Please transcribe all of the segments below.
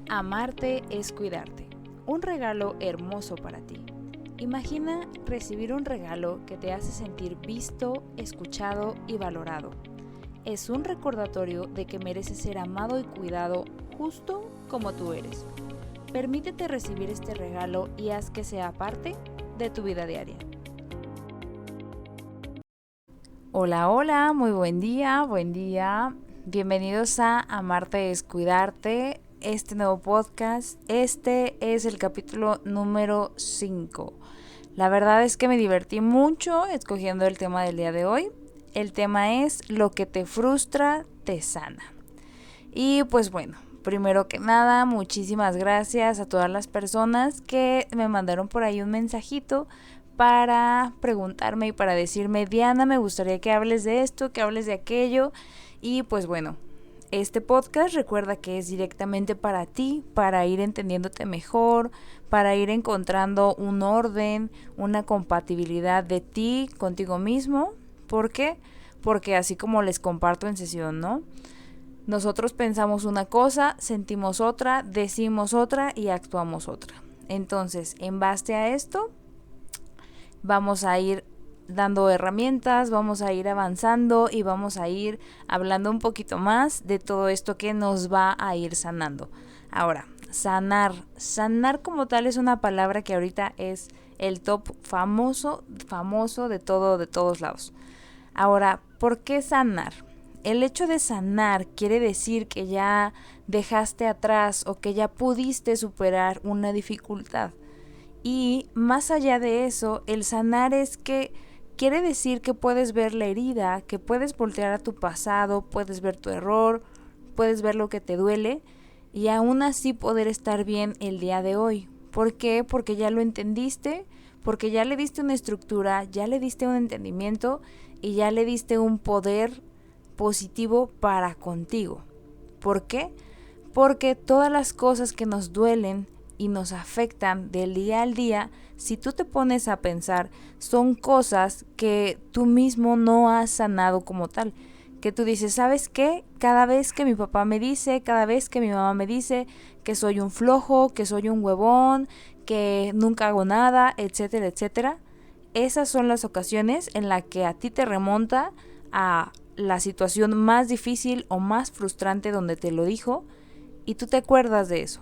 Amarte es cuidarte. Un regalo hermoso para ti. Imagina recibir un regalo que te hace sentir visto, escuchado y valorado. Es un recordatorio de que mereces ser amado y cuidado justo como tú eres. Permítete recibir este regalo y haz que sea parte de tu vida diaria. Hola, muy buen día. Bienvenidos a Amarte es cuidarte, este nuevo podcast. Este es el capítulo número 5. La verdad es que me divertí mucho escogiendo el tema del día de hoy. El tema es lo que te frustra, te sana. Y pues bueno, primero que nada, muchísimas gracias a todas las personas que me mandaron por ahí un mensajito para preguntarme y para decirme: Diana, me gustaría que hables de esto, que hables de aquello. Y pues bueno, este podcast recuerda que es directamente para ti, para ir entendiéndote mejor, para ir encontrando un orden, una compatibilidad de ti contigo mismo. ¿Por qué? Porque así como les comparto en sesión, ¿no? Nosotros pensamos una cosa, sentimos otra, decimos otra y actuamos otra. Entonces, en base a esto, vamos a ir dando herramientas, vamos a ir avanzando y vamos a ir hablando un poquito más de todo esto que nos va a ir sanando. Ahora, sanar como tal es una palabra que ahorita es el top famoso de todos lados. Ahora, ¿por qué sanar? El hecho de sanar quiere decir que ya dejaste atrás o que ya pudiste superar una dificultad. Y más allá de eso, el sanar es que quiere decir que puedes ver la herida, que puedes voltear a tu pasado, puedes ver tu error, puedes ver lo que te duele y aún así poder estar bien el día de hoy. ¿Por qué? Porque ya lo entendiste, porque ya le diste una estructura, ya le diste un entendimiento y ya le diste un poder positivo para contigo. ¿Por qué? Porque todas las cosas que nos duelen y nos afectan del día al día, si tú te pones a pensar, son cosas que tú mismo no has sanado como tal. Que tú dices, ¿sabes qué? Cada vez que mi papá me dice, cada vez que mi mamá me dice que soy un flojo, que soy un huevón, que nunca hago nada, etcétera, etcétera. Esas son las ocasiones en las que a ti te remonta a la situación más difícil o más frustrante donde te lo dijo y tú te acuerdas de eso.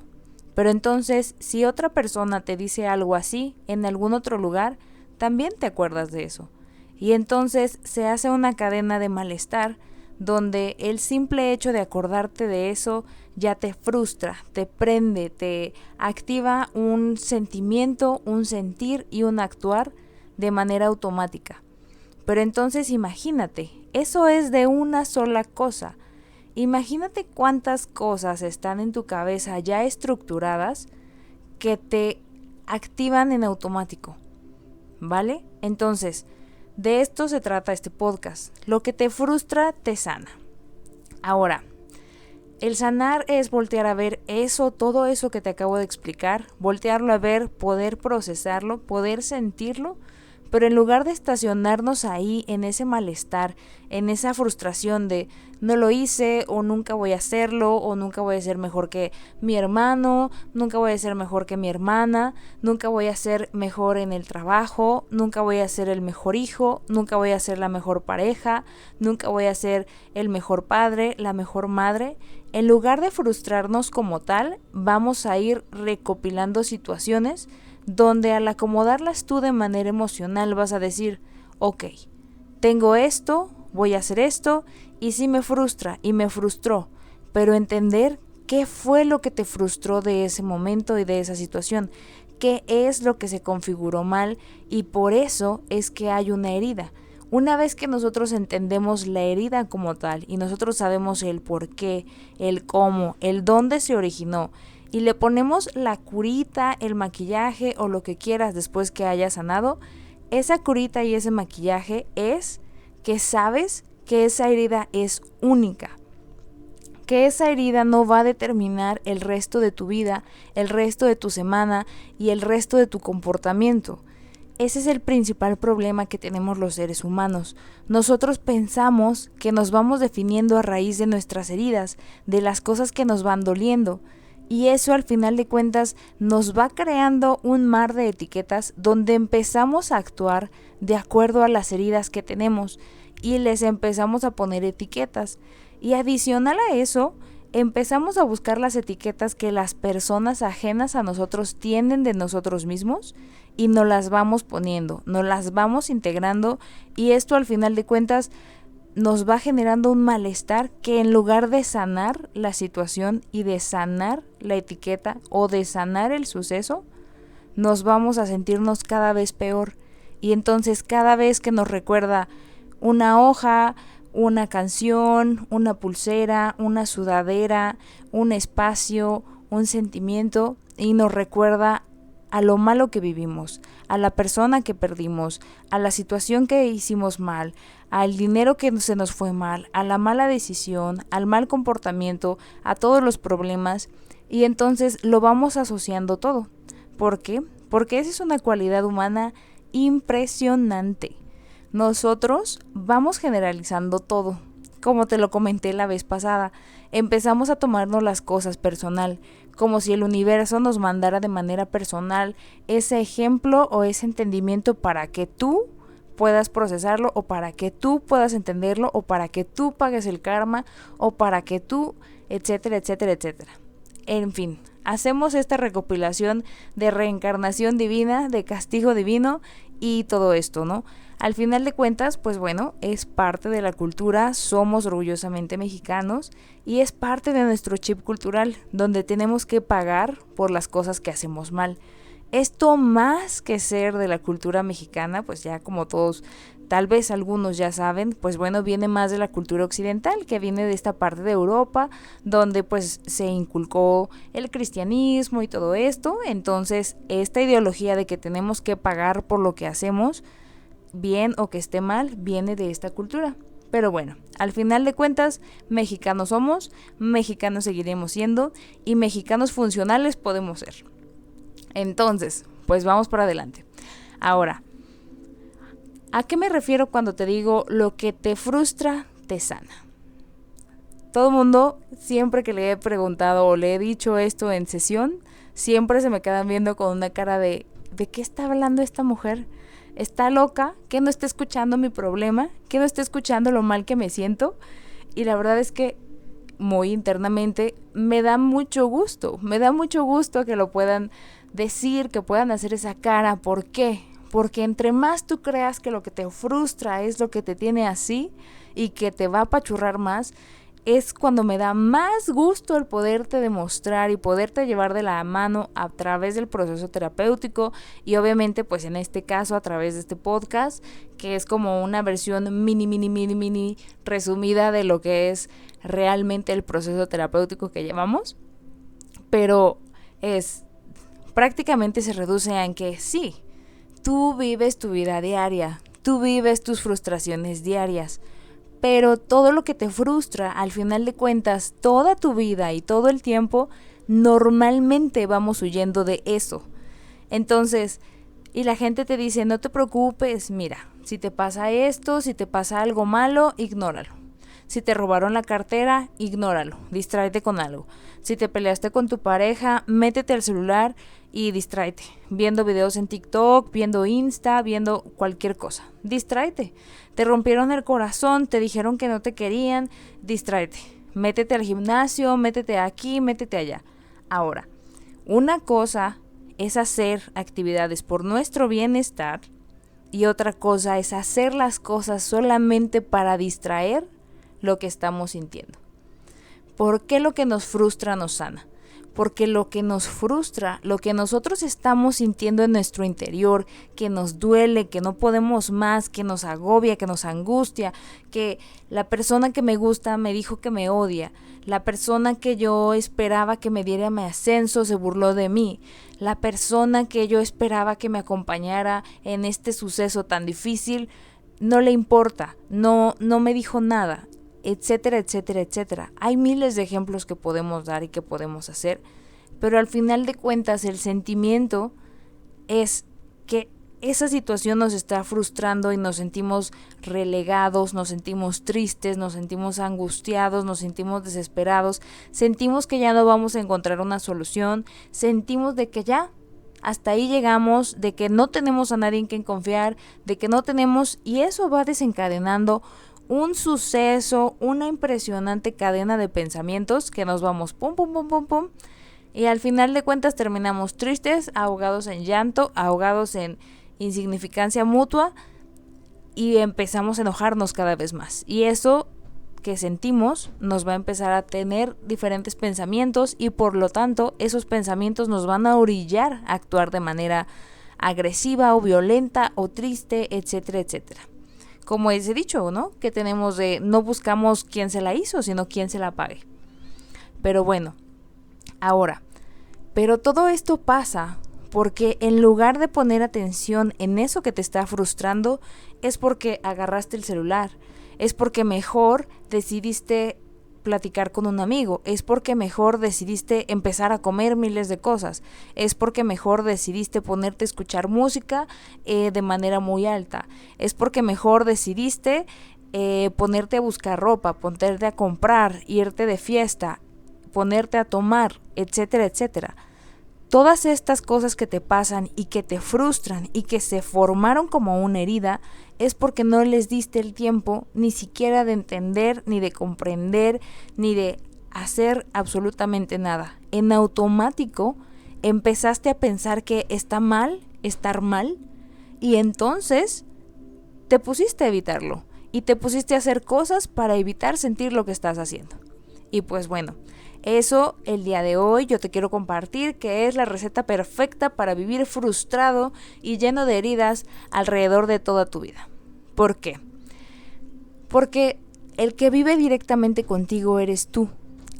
Pero entonces, si otra persona te dice algo así en algún otro lugar, también te acuerdas de eso. Y entonces se hace una cadena de malestar donde el simple hecho de acordarte de eso ya te frustra, te prende, te activa un sentimiento, un sentir y un actuar de manera automática. Pero entonces imagínate, eso es de una sola cosa. Imagínate cuántas cosas están en tu cabeza ya estructuradas que te activan en automático, ¿vale? Entonces, de esto se trata este podcast. Lo que te frustra, te sana. Ahora, el sanar es voltear a ver eso, todo eso que te acabo de explicar, voltearlo a ver, poder procesarlo, poder sentirlo, pero en lugar de estacionarnos ahí en ese malestar, en esa frustración de no lo hice o nunca voy a hacerlo o nunca voy a ser mejor que mi hermano, nunca voy a ser mejor que mi hermana, nunca voy a ser mejor en el trabajo, nunca voy a ser el mejor hijo, nunca voy a ser la mejor pareja, nunca voy a ser el mejor padre, la mejor madre. En lugar de frustrarnos como tal, vamos a ir recopilando situaciones donde al acomodarlas tú de manera emocional vas a decir, ok, tengo esto, voy a hacer esto, y sí me frustra y me frustró, pero entender qué fue lo que te frustró de ese momento y de esa situación, qué es lo que se configuró mal y por eso es que hay una herida. Una vez que nosotros entendemos la herida como tal y nosotros sabemos el por qué, el cómo, el dónde se originó, y le ponemos la curita, el maquillaje o lo que quieras después que haya sanado, esa curita y ese maquillaje es que sabes que esa herida es única, que esa herida no va a determinar el resto de tu vida, el resto de tu semana y el resto de tu comportamiento. Ese es el principal problema que tenemos los seres humanos. Nosotros pensamos que nos vamos definiendo a raíz de nuestras heridas, de las cosas que nos van doliendo. Y eso al final de cuentas nos va creando un mar de etiquetas donde empezamos a actuar de acuerdo a las heridas que tenemos y les empezamos a poner etiquetas. Y adicional a eso, empezamos a buscar las etiquetas que las personas ajenas a nosotros tienen de nosotros mismos y nos las vamos poniendo, nos las vamos integrando, y esto al final de cuentas nos va generando un malestar que en lugar de sanar la situación y de sanar la etiqueta o de sanar el suceso, nos vamos a sentirnos cada vez peor. Y entonces cada vez que nos recuerda una hoja, una canción, una pulsera, una sudadera, un espacio, un sentimiento, y nos recuerda a lo malo que vivimos, a la persona que perdimos, a la situación que hicimos mal, al dinero que se nos fue mal, a la mala decisión, al mal comportamiento, a todos los problemas, y entonces lo vamos asociando todo. ¿Por qué? Porque esa es una cualidad humana impresionante. Nosotros vamos generalizando todo. Como te lo comenté la vez pasada, empezamos a tomarnos las cosas personal, como si el universo nos mandara de manera personal ese ejemplo o ese entendimiento para que tú puedas procesarlo, o para que tú puedas entenderlo, o para que tú pagues el karma, o para que tú, etcétera, etcétera, etcétera. En fin, hacemos esta recopilación de reencarnación divina, de castigo divino y todo esto, ¿no? Al final de cuentas, pues bueno, es parte de la cultura, somos orgullosamente mexicanos y es parte de nuestro chip cultural, donde tenemos que pagar por las cosas que hacemos mal. Esto, más que ser de la cultura mexicana, pues ya como todos, tal vez algunos ya saben, pues bueno, viene más de la cultura occidental, que viene de esta parte de Europa, donde pues se inculcó el cristianismo y todo esto. Entonces, esta ideología de que tenemos que pagar por lo que hacemos, bien o que esté mal, viene de esta cultura. Pero bueno, al final de cuentas, mexicanos somos, mexicanos seguiremos siendo, y mexicanos funcionales podemos ser. Entonces, pues vamos para adelante. Ahora, ¿a qué me refiero cuando te digo lo que te frustra te sana? Todo el mundo, siempre que le he preguntado o le he dicho esto en sesión, siempre se me quedan viendo con una cara ¿de qué está hablando esta mujer? ¿Está loca? ¿Que no está escuchando mi problema? ¿Que no está escuchando lo mal que me siento? Y la verdad es que muy internamente me da mucho gusto que lo puedan decir, que puedan hacer esa cara. ¿Por qué? Porque entre más tú creas que lo que te frustra es lo que te tiene así y que te va a apachurrar más, es cuando me da más gusto el poderte demostrar y poderte llevar de la mano a través del proceso terapéutico, y obviamente pues en este caso a través de este podcast, que es como una versión mini resumida de lo que es realmente el proceso terapéutico que llevamos. Pero prácticamente se reduce en que sí, tú vives tu vida diaria, tú vives tus frustraciones diarias, pero todo lo que te frustra, al final de cuentas, toda tu vida y todo el tiempo, normalmente vamos huyendo de eso. Entonces, y la gente te dice, no te preocupes, mira, si te pasa esto, si te pasa algo malo, ignóralo. Si te robaron la cartera, ignóralo, distráete con algo. Si te peleaste con tu pareja, métete al celular y distráete, viendo videos en TikTok, viendo Insta, viendo cualquier cosa. Distráete. Te rompieron el corazón, te dijeron que no te querían, distráete. Métete al gimnasio, métete aquí, métete allá. Ahora, una cosa es hacer actividades por nuestro bienestar y otra cosa es hacer las cosas solamente para distraer lo que estamos sintiendo. ¿Por qué lo que nos frustra nos sana? Porque lo que nos frustra, lo que nosotros estamos sintiendo en nuestro interior, que nos duele, que no podemos más, que nos agobia, que nos angustia, que la persona que me gusta me dijo que me odia, la persona que yo esperaba que me diera mi ascenso se burló de mí, la persona que yo esperaba que me acompañara en este suceso tan difícil no le importa, no me dijo nada, etcétera, etcétera, etcétera. Hay miles de ejemplos que podemos dar y que podemos hacer, pero al final de cuentas el sentimiento es que esa situación nos está frustrando y nos sentimos relegados, nos sentimos tristes, nos sentimos angustiados, nos sentimos desesperados, sentimos que ya no vamos a encontrar una solución, sentimos de que ya hasta ahí llegamos, de que no tenemos a nadie en quien confiar, de que no tenemos, y eso va desencadenando un suceso, una impresionante cadena de pensamientos que nos vamos pum, pum, pum, pum, pum, y al final de cuentas terminamos tristes, ahogados en llanto, ahogados en insignificancia mutua, y empezamos a enojarnos cada vez más. Y eso que sentimos nos va a empezar a tener diferentes pensamientos, y por lo tanto esos pensamientos nos van a orillar a actuar de manera agresiva o violenta o triste, etcétera, etcétera. Como ese dicho, ¿no? Que tenemos de no buscamos quién se la hizo, sino quién se la pague. Pero bueno, ahora, pero todo esto pasa porque en lugar de poner atención en eso que te está frustrando, es porque agarraste el celular, es porque mejor decidiste platicar con un amigo, es porque mejor decidiste empezar a comer miles de cosas, es porque mejor decidiste ponerte a escuchar música de manera muy alta, es porque mejor decidiste ponerte a buscar ropa, ponerte a comprar, irte de fiesta, ponerte a tomar, etcétera, etcétera. Todas estas cosas que te pasan y que te frustran y que se formaron como una herida es porque no les diste el tiempo ni siquiera de entender, ni de comprender, ni de hacer absolutamente nada. En automático empezaste a pensar que está mal estar mal, y entonces te pusiste a evitarlo y te pusiste a hacer cosas para evitar sentir lo que estás haciendo. Y pues bueno, eso el día de hoy yo te quiero compartir, que es la receta perfecta para vivir frustrado y lleno de heridas alrededor de toda tu vida. ¿Por qué? Porque el que vive directamente contigo eres tú.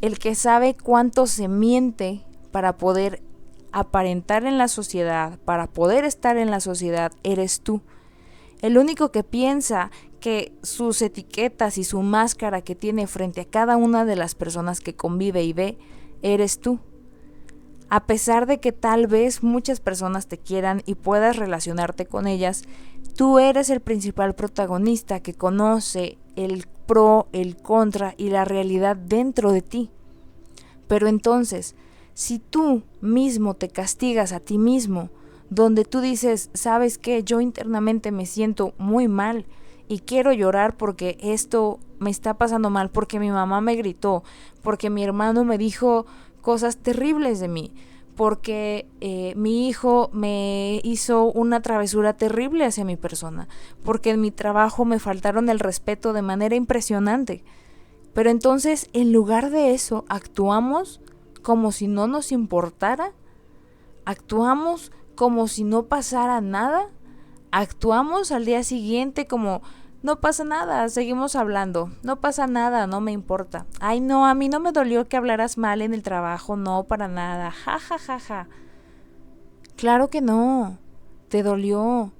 El que sabe cuánto se miente para poder aparentar en la sociedad, para poder estar en la sociedad, eres tú. El único que piensa que sus etiquetas y su máscara que tiene frente a cada una de las personas que convive y ve, eres tú. A pesar de que tal vez muchas personas te quieran y puedas relacionarte con ellas, tú eres el principal protagonista que conoce el pro, el contra y la realidad dentro de ti. Pero entonces, si tú mismo te castigas a ti mismo, donde tú dices, ¿sabes qué? Yo internamente me siento muy mal y quiero llorar porque esto me está pasando mal, porque mi mamá me gritó, porque mi hermano me dijo cosas terribles de mí, porque mi hijo me hizo una travesura terrible hacia mi persona, porque en mi trabajo me faltaron el respeto de manera impresionante. Pero entonces, en lugar de eso, actuamos como si no nos importara, actuamos como si no pasara nada, actuamos al día siguiente como no pasa nada, seguimos hablando, no pasa nada, no me importa. Ay no, a mí no me dolió que hablaras mal en el trabajo, no, para nada, ja, ja, ja, ja. Claro que no, te dolió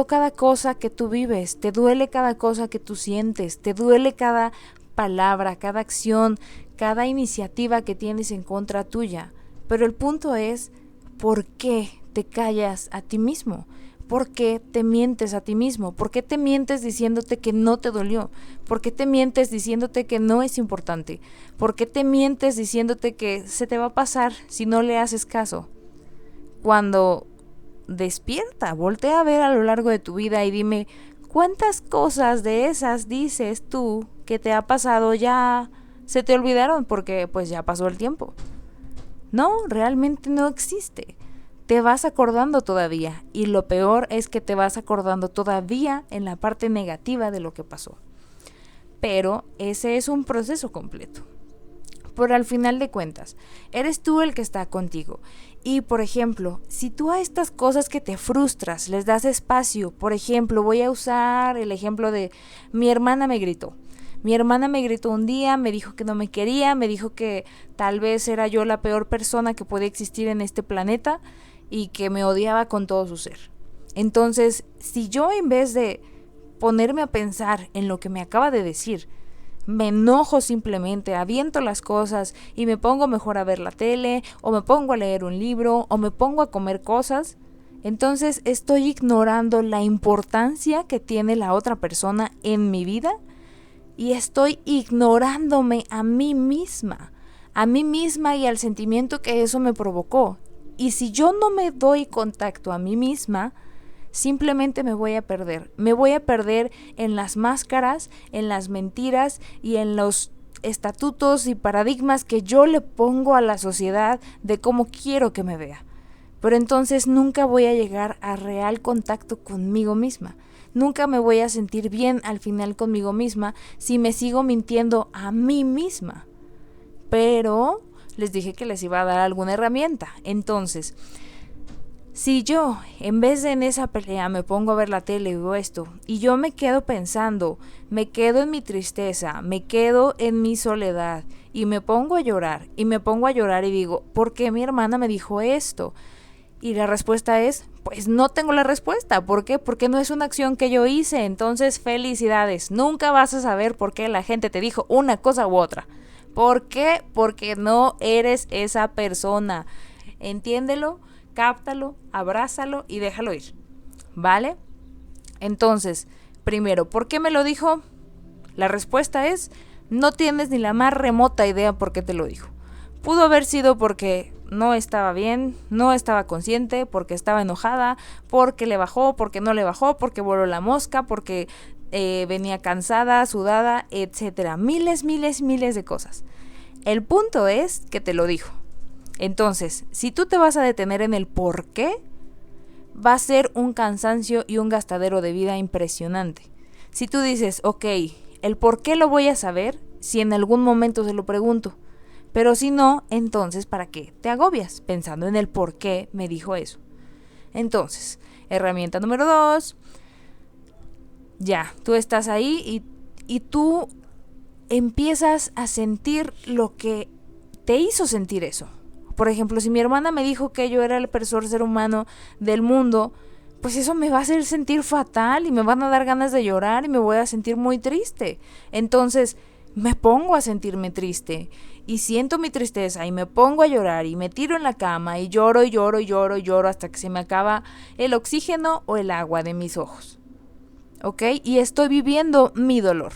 cada cosa que tú vives, te duele cada cosa que tú sientes, te duele cada palabra, cada acción, cada iniciativa que tienes en contra tuya. Pero el punto es, ¿por qué te callas a ti mismo? ¿Por qué te mientes a ti mismo? ¿Por qué te mientes diciéndote que no te dolió? ¿Por qué te mientes diciéndote que no es importante? ¿Por qué te mientes diciéndote que se te va a pasar si no le haces caso? Cuando despierta, voltea a ver a lo largo de tu vida y dime, ¿cuántas cosas de esas dices tú que te ha pasado ya se te olvidaron porque pues ya pasó el tiempo? No, realmente no existe. Te vas acordando todavía, y lo peor es que te vas acordando todavía en la parte negativa de lo que pasó. Pero ese es un proceso completo. Pero al final de cuentas, eres tú el que está contigo. Y por ejemplo, si tú a estas cosas que te frustras les das espacio, por ejemplo, voy a usar el ejemplo de mi hermana me gritó. Mi hermana me gritó un día, me dijo que no me quería, me dijo que tal vez era yo la peor persona que podía existir en este planeta y que me odiaba con todo su ser. Entonces, si yo en vez de ponerme a pensar en lo que me acaba de decir, me enojo simplemente, aviento las cosas y me pongo mejor a ver la tele, o me pongo a leer un libro, o me pongo a comer cosas, Entonces estoy ignorando la importancia que tiene la otra persona en mi vida y estoy ignorándome a mí misma y al sentimiento que eso me provocó. Y si yo no me doy contacto a mí misma, simplemente me voy a perder. Me voy a perder en las máscaras, en las mentiras y en los estatutos y paradigmas que yo le pongo a la sociedad de cómo quiero que me vea. Pero entonces nunca voy a llegar a real contacto conmigo misma. Nunca me voy a sentir bien al final conmigo misma si me sigo mintiendo a mí misma. Pero les dije que les iba a dar alguna herramienta. Entonces, si yo en vez de en esa pelea me pongo a ver la tele y veo esto, y yo me quedo pensando, me quedo en mi tristeza, me quedo en mi soledad, y me pongo a llorar, y digo, ¿por qué mi hermana me dijo esto? Y la respuesta es, pues no tengo la respuesta. ¿Por qué? Porque no es una acción que yo hice. Entonces, felicidades. Nunca vas a saber por qué la gente te dijo una cosa u otra. ¿Por qué? Porque no eres esa persona. Entiéndelo, cáptalo, abrázalo y déjalo ir. ¿Vale? Entonces, primero, ¿por qué me lo dijo? La respuesta es, no tienes ni la más remota idea por qué te lo dijo. Pudo haber sido porque no estaba bien, no estaba consciente, porque estaba enojada, porque le bajó, porque no le bajó, porque voló la mosca, porque venía cansada, sudada, etcétera. Miles de cosas. El punto es que te lo dijo. Entonces, si tú te vas a detener en el por qué, va a ser un cansancio y un gastadero de vida impresionante. Si tú dices, ok, el por qué lo voy a saber si en algún momento se lo pregunto. Pero si no, entonces ¿para qué te agobias pensando en el por qué me dijo eso? Entonces, herramienta número 2. Ya, tú estás ahí y tú empiezas a sentir lo que te hizo sentir eso. Por ejemplo, si mi hermana me dijo que yo era el peor ser humano del mundo, pues eso me va a hacer sentir fatal y me van a dar ganas de llorar y me voy a sentir muy triste. Entonces, me pongo a sentirme triste y siento mi tristeza y me pongo a llorar y me tiro en la cama y lloro hasta que se me acaba el oxígeno o el agua de mis ojos. ¿Ok? Y estoy viviendo mi dolor.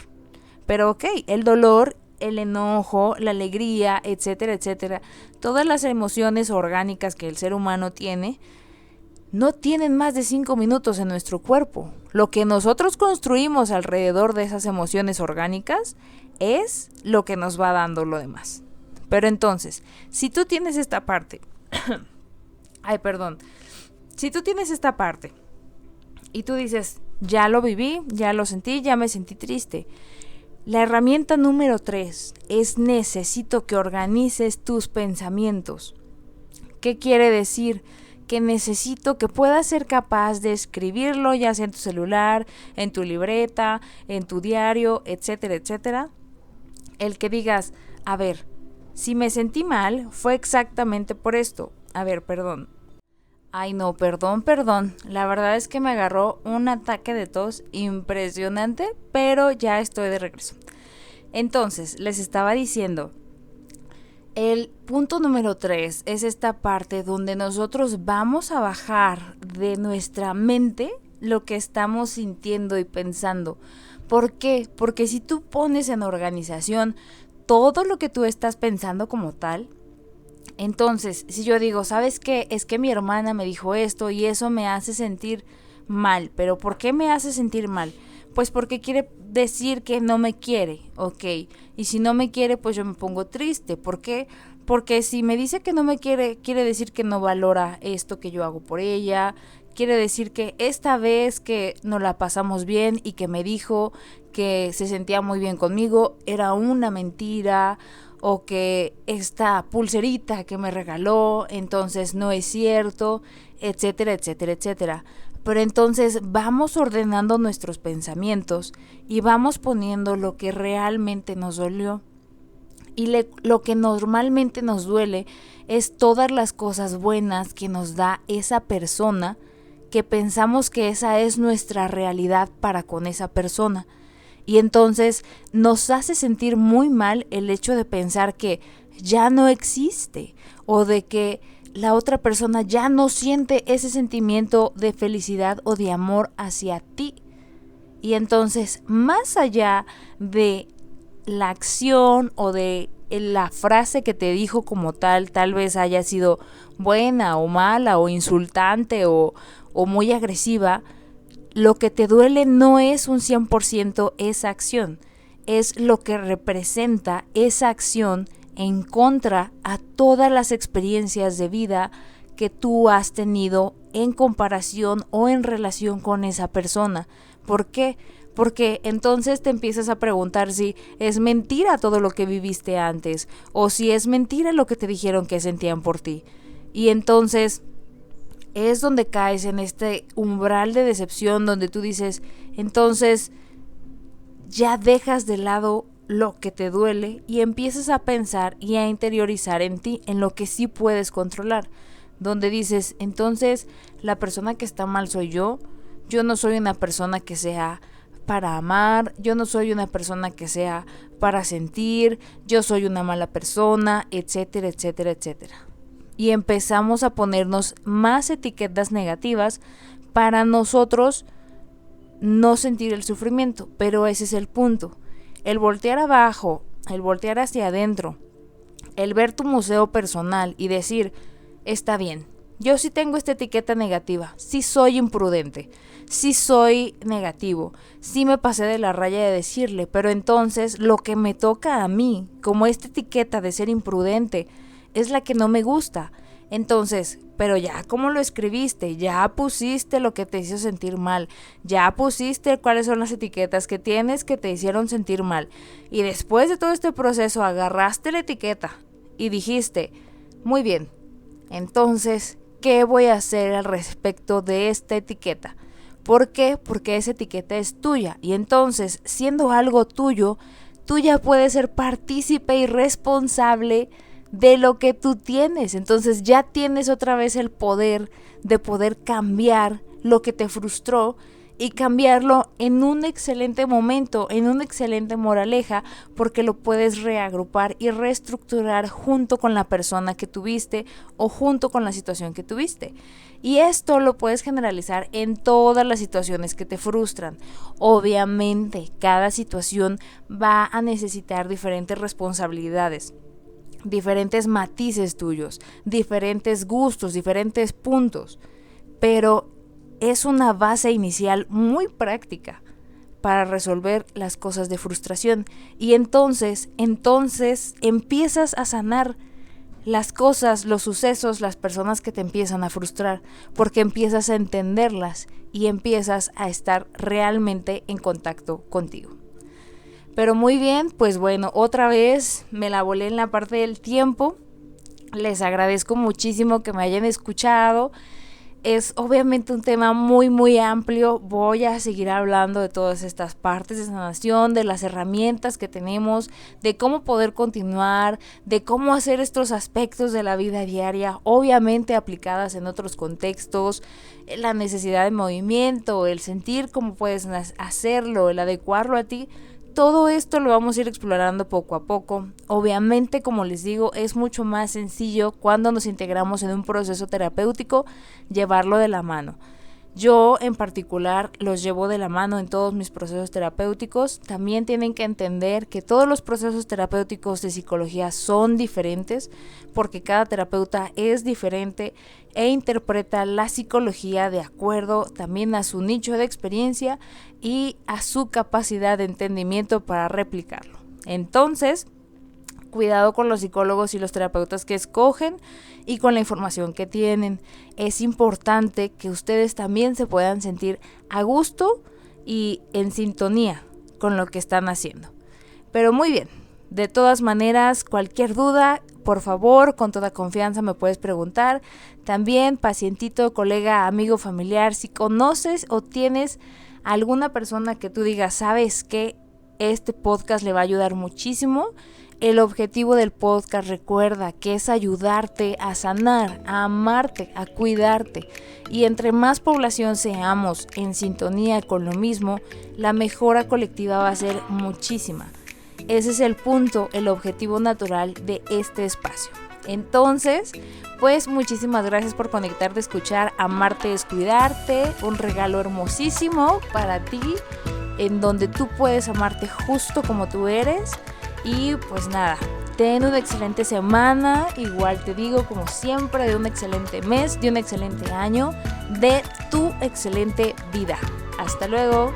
Pero ok, el dolor, el enojo, la alegría, etcétera, etcétera, todas las emociones orgánicas que el ser humano tiene, no tienen más de 5 minutos en nuestro cuerpo. Lo que nosotros construimos alrededor de esas emociones orgánicas es lo que nos va dando lo demás. Pero entonces, si tú tienes esta parte, si tú tienes esta parte y tú dices, ya lo viví, ya lo sentí, ya me sentí triste, la herramienta número 3 es necesito que organices tus pensamientos. ¿Qué quiere decir? Que necesito que puedas ser capaz de escribirlo, ya sea en tu celular, en tu libreta, en tu diario, etcétera, etcétera. El que digas, a ver, si me sentí mal, fue exactamente por esto. A ver, perdón. Ay, no, perdón. La verdad es que me agarró un ataque de tos impresionante, pero ya estoy de regreso. Entonces, les estaba diciendo, el punto número 3 es esta parte donde nosotros vamos a bajar de nuestra mente lo que estamos sintiendo y pensando. ¿Por qué? Porque si tú pones en organización todo lo que tú estás pensando como tal, entonces, si yo digo, ¿sabes qué? Es que mi hermana me dijo esto y eso me hace sentir mal. ¿Pero por qué me hace sentir mal? Pues porque quiere decir que no me quiere, ok. Y si no me quiere, pues yo me pongo triste. ¿Por qué? Porque si me dice que no me quiere, quiere decir que no valora esto que yo hago por ella. Quiere decir que esta vez que nos la pasamos bien y que me dijo que se sentía muy bien conmigo, era una mentira. O que esta pulserita que me regaló, entonces no es cierto, etcétera, etcétera, etcétera. Pero entonces vamos ordenando nuestros pensamientos y vamos poniendo lo que realmente nos dolió. Y lo que normalmente nos duele es todas las cosas buenas que nos da esa persona, que pensamos que esa es nuestra realidad para con esa persona. Y entonces nos hace sentir muy mal el hecho de pensar que ya no existe o de que la otra persona ya no siente ese sentimiento de felicidad o de amor hacia ti. Y entonces, más allá de la acción o de la frase que te dijo como tal vez haya sido buena o mala o insultante o muy agresiva, lo que te duele no es un 100% esa acción, es lo que representa esa acción en contra a todas las experiencias de vida que tú has tenido en comparación o en relación con esa persona. ¿Por qué? Porque entonces te empiezas a preguntar si es mentira todo lo que viviste antes o si es mentira lo que te dijeron que sentían por ti. Y entonces es donde caes en este umbral de decepción donde tú dices, entonces ya dejas de lado lo que te duele y empiezas a pensar y a interiorizar en ti, en lo que sí puedes controlar. Donde dices, entonces la persona que está mal soy yo no soy una persona que sea para amar, yo no soy una persona que sea para sentir, yo soy una mala persona, etcétera, etcétera, etcétera. Y empezamos a ponernos más etiquetas negativas para nosotros no sentir el sufrimiento, pero ese es el punto. El voltear abajo, el voltear hacia adentro, el ver tu museo personal y decir, está bien, yo sí tengo esta etiqueta negativa, sí soy imprudente, sí soy negativo, sí me pasé de la raya de decirle, pero entonces lo que me toca a mí, como esta etiqueta de ser imprudente, es la que no me gusta. Entonces, pero ya como lo escribiste, ya pusiste lo que te hizo sentir mal, ya pusiste cuáles son las etiquetas que tienes que te hicieron sentir mal. Y después de todo este proceso agarraste la etiqueta y dijiste, muy bien, entonces, ¿qué voy a hacer al respecto de esta etiqueta? ¿Por qué? Porque esa etiqueta es tuya y entonces, siendo algo tuyo, tú ya puedes ser partícipe y responsable de lo que tú tienes. Entonces ya tienes otra vez el poder de poder cambiar lo que te frustró y cambiarlo en un excelente momento, en una excelente moraleja, porque lo puedes reagrupar y reestructurar junto con la persona que tuviste o junto con la situación que tuviste. Y esto lo puedes generalizar en todas las situaciones que te frustran. Obviamente, cada situación va a necesitar diferentes responsabilidades, diferentes matices tuyos, diferentes gustos, diferentes puntos, pero es una base inicial muy práctica para resolver las cosas de frustración y entonces empiezas a sanar las cosas, los sucesos, las personas que te empiezan a frustrar, porque empiezas a entenderlas y empiezas a estar realmente en contacto contigo. Pero muy bien, pues bueno, otra vez me la volé en la parte del tiempo. Les agradezco muchísimo que me hayan escuchado. Es obviamente un tema muy muy amplio. Voy a seguir hablando de todas estas partes de sanación, de las herramientas que tenemos, de cómo poder continuar, de cómo hacer estos aspectos de la vida diaria, obviamente aplicadas en otros contextos, la necesidad de movimiento, el sentir cómo puedes hacerlo, el adecuarlo a ti. Todo esto lo vamos a ir explorando poco a poco. Obviamente, como les digo, es mucho más sencillo cuando nos integramos en un proceso terapéutico llevarlo de la mano. Yo en particular los llevo de la mano en todos mis procesos terapéuticos. También tienen que entender que todos los procesos terapéuticos de psicología son diferentes porque cada terapeuta es diferente e interpreta la psicología de acuerdo también a su nicho de experiencia y a su capacidad de entendimiento para replicarlo. Entonces, cuidado con los psicólogos y los terapeutas que escogen y con la información que tienen. Es importante que ustedes también se puedan sentir a gusto y en sintonía con lo que están haciendo. Pero muy bien, de todas maneras, cualquier duda, por favor, con toda confianza me puedes preguntar. También, pacientito, colega, amigo, familiar, si conoces o tienes alguna persona que tú digas, sabes que este podcast le va a ayudar muchísimo. El objetivo del podcast, recuerda que es ayudarte a sanar, a amarte, a cuidarte. Y entre más población seamos en sintonía con lo mismo, la mejora colectiva va a ser muchísima. Ese es el punto, el objetivo natural de este espacio. Entonces, pues muchísimas gracias por conectarte a escuchar Amarte es Cuidarte, un regalo hermosísimo para ti, en donde tú puedes amarte justo como tú eres. Y pues nada, ten una excelente semana, igual te digo como siempre, de un excelente mes, de un excelente año, de tu excelente vida. Hasta luego.